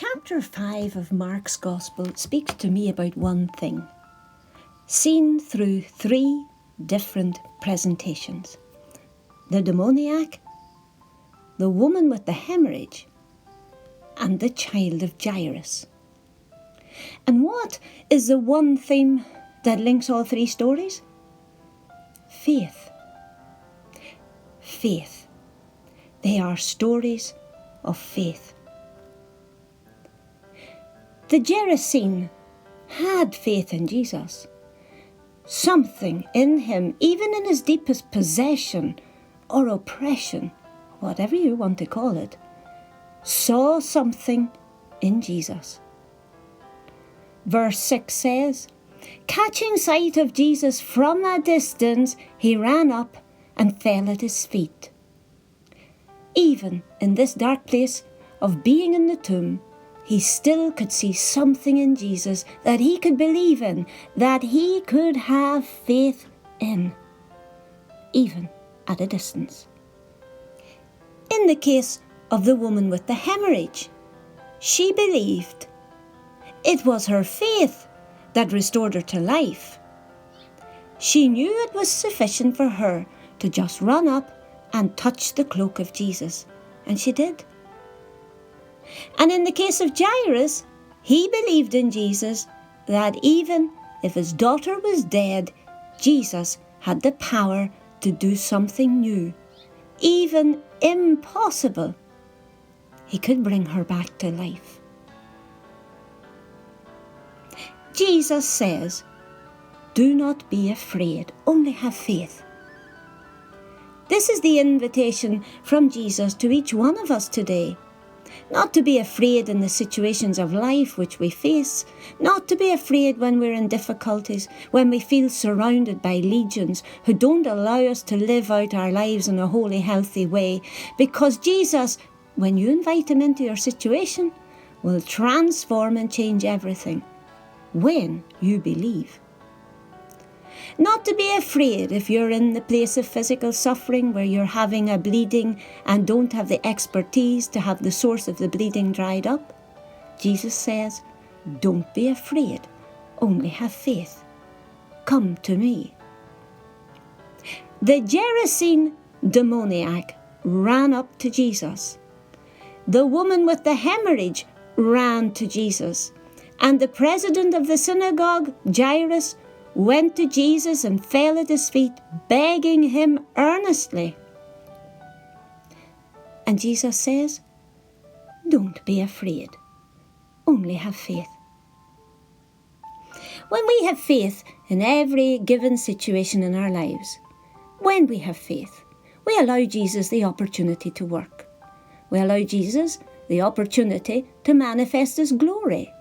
Chapter 5 of Mark's Gospel speaks to me about one thing, seen through 3 different presentations. The demoniac, the woman with the hemorrhage, and the child of Jairus. And what is the one theme that links all 3 stories? Faith. Faith. They are stories of faith. The Gerasene had faith in Jesus. Something in him, even in his deepest possession or oppression, whatever you want to call it, saw something in Jesus. Verse 6 says, "Catching sight of Jesus from a distance, he ran up and fell at his feet." Even in this dark place of being in the tomb, he still could see something in Jesus that he could believe in, that he could have faith in, even at a distance. In the case of the woman with the hemorrhage, she believed. It was her faith that restored her to life. She knew it was sufficient for her to just run up and touch the cloak of Jesus, and she did. And in the case of Jairus, he believed in Jesus that even if his daughter was dead, Jesus had the power to do something new, even impossible. He could bring her back to life. Jesus says, "Do not be afraid, only have faith." This is the invitation from Jesus to each one of us today. Not to be afraid in the situations of life which we face, not to be afraid when we're in difficulties, when we feel surrounded by legions who don't allow us to live out our lives in a holy, healthy way, because Jesus, when you invite him into your situation, will transform and change everything when you believe. Not to be afraid if you're in the place of physical suffering where you're having a bleeding and don't have the expertise to have the source of the bleeding dried up. Jesus says, "Don't be afraid, only have faith. Come to me." The Gerasene demoniac ran up to Jesus. The woman with the hemorrhage ran to Jesus. And the president of the synagogue, Jairus, went to Jesus and fell at his feet, begging him earnestly. And Jesus says, "Don't be afraid, only have faith." When we have faith in every given situation in our lives, when we have faith, we allow Jesus the opportunity to work. We allow Jesus the opportunity to manifest his glory.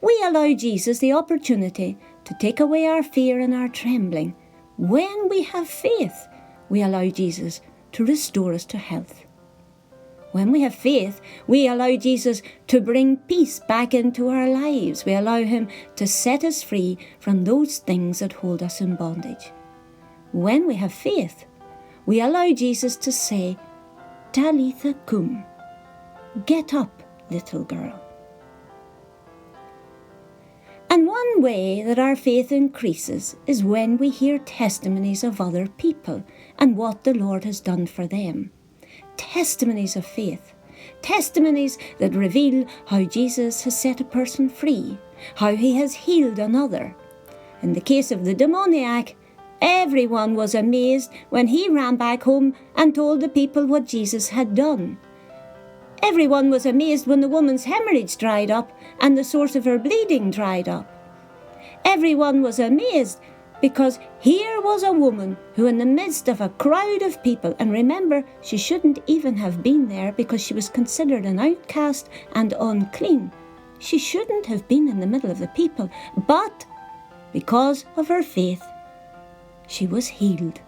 We allow Jesus the opportunity to take away our fear and our trembling. When we have faith, we allow Jesus to restore us to health. When we have faith, we allow Jesus to bring peace back into our lives. We allow him to set us free from those things that hold us in bondage. When we have faith, we allow Jesus to say, "Talitha cum," get up, little girl. And one way that our faith increases is when we hear testimonies of other people and what the Lord has done for them. Testimonies of faith. Testimonies that reveal how Jesus has set a person free, how he has healed another. In the case of the demoniac, everyone was amazed when he ran back home and told the people what Jesus had done. Everyone was amazed when the woman's hemorrhage dried up and the source of her bleeding dried up. Everyone was amazed because here was a woman who, in the midst of a crowd of people, and remember, she shouldn't even have been there because she was considered an outcast and unclean. She shouldn't have been in the middle of the people, but because of her faith, she was healed.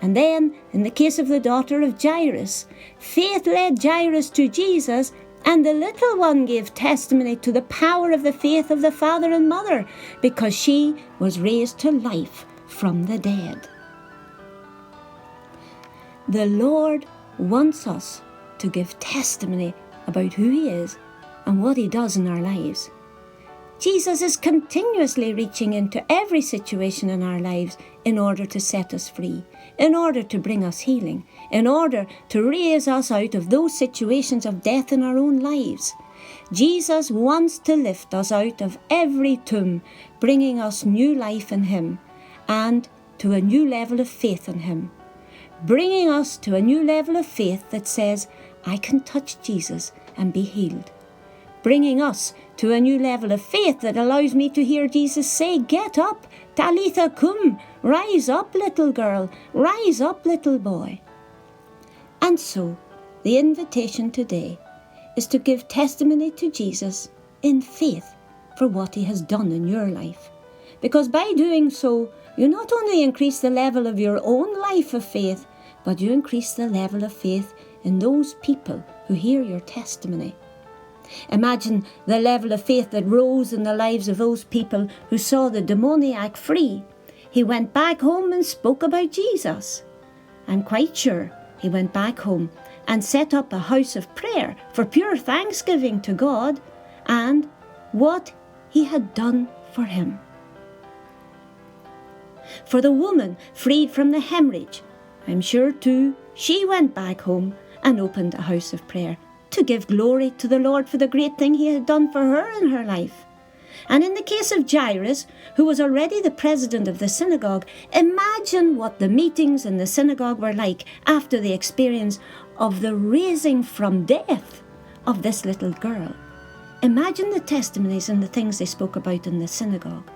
And then, in the case of the daughter of Jairus, faith led Jairus to Jesus, and the little one gave testimony to the power of the faith of the father and mother, because she was raised to life from the dead. The Lord wants us to give testimony about who he is and what he does in our lives. Jesus is continuously reaching into every situation in our lives in order to set us free, in order to bring us healing, in order to raise us out of those situations of death in our own lives. Jesus wants to lift us out of every tomb, bringing us new life in him and to a new level of faith in him. Bringing us to a new level of faith that says, I can touch Jesus and be healed. Bringing us to a new level of faith that allows me to hear Jesus say, get up, Talitha cum, rise up, little girl, rise up, little boy. And so, the invitation today is to give testimony to Jesus in faith for what he has done in your life. Because by doing so, you not only increase the level of your own life of faith, but you increase the level of faith in those people who hear your testimony. Imagine the level of faith that rose in the lives of those people who saw the demoniac free. He went back home and spoke about Jesus. I'm quite sure he went back home and set up a house of prayer for pure thanksgiving to God and what he had done for him. For the woman freed from the hemorrhage, I'm sure too, she went back home and opened a house of prayer to give glory to the Lord for the great thing he had done for her in her life. And in the case of Jairus, who was already the president of the synagogue, imagine what the meetings in the synagogue were like after the experience of the raising from death of this little girl. Imagine the testimonies and the things they spoke about in the synagogue.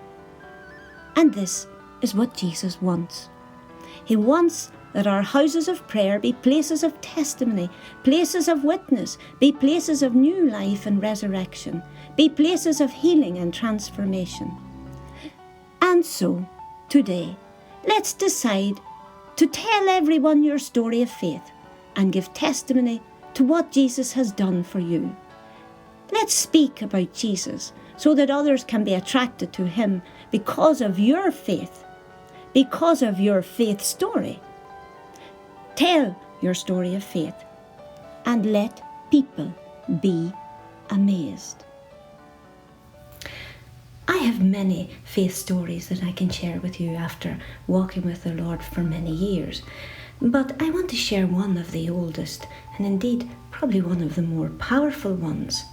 And this is what Jesus wants. He wants that our houses of prayer be places of testimony, places of witness, be places of new life and resurrection, be places of healing and transformation. And so, today, let's decide to tell everyone your story of faith and give testimony to what Jesus has done for you. Let's speak about Jesus so that others can be attracted to him because of your faith, because of your faith story. Tell your story of faith and let people be amazed. I have many faith stories that I can share with you after walking with the Lord for many years, but I want to share one of the oldest and indeed probably one of the more powerful ones.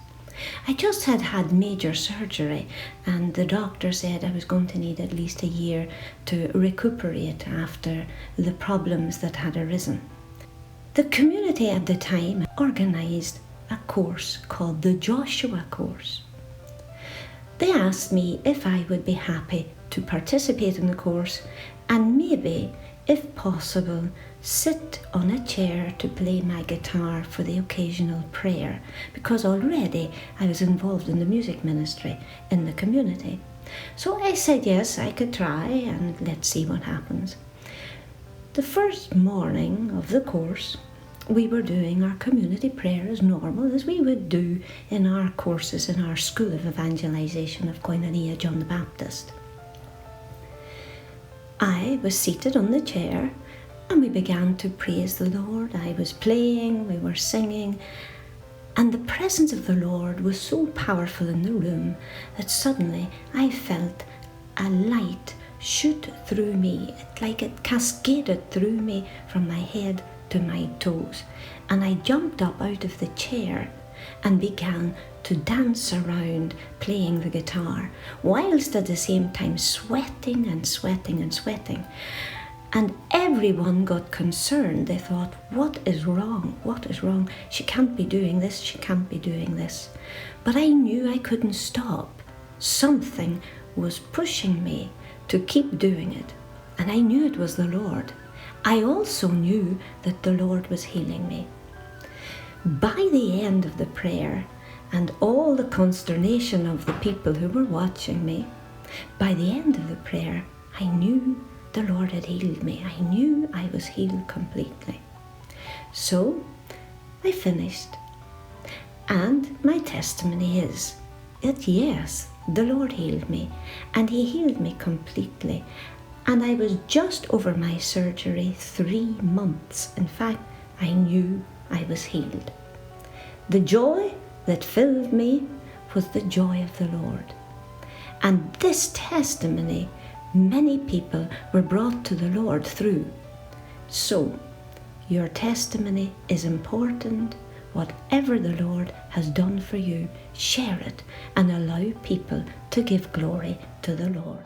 I just had major surgery and the doctor said I was going to need at least a year to recuperate after the problems that had arisen. The community at the time organised a course called the Joshua course. They asked me if I would be happy to participate in the course and maybe, if possible, sit on a chair to play my guitar for the occasional prayer, because already I was involved in the music ministry in the community. So I said yes, I could try and let's see what happens. The first morning of the course, we were doing our community prayer as normal as we would do in our courses in our School of Evangelization of Koinonia John the Baptist. I was seated on the chair and we began to praise the Lord. I was playing, we were singing, and the presence of the Lord was so powerful in the room that suddenly I felt a light shoot through me, like it cascaded through me from my head to my toes. And I jumped up out of the chair and began to dance around playing the guitar, whilst at the same time sweating and sweating and sweating. And everyone got concerned. They thought, what is wrong? What is wrong? She can't be doing this, she can't be doing this. But I knew I couldn't stop. Something was pushing me to keep doing it. And I knew it was the Lord. I also knew that the Lord was healing me. By the end of the prayer, and all the consternation of the people who were watching me, by the end of the prayer, I knew the Lord had healed me. I knew I was healed completely. So I finished. And my testimony is that yes, the Lord healed me, and he healed me completely. And I was just over my surgery 3 months. In fact, I knew I was healed. The joy that filled me with the joy of the Lord. And this testimony many people were brought to the Lord through. So, your testimony is important. Whatever the Lord has done for you, share it and allow people to give glory to the Lord.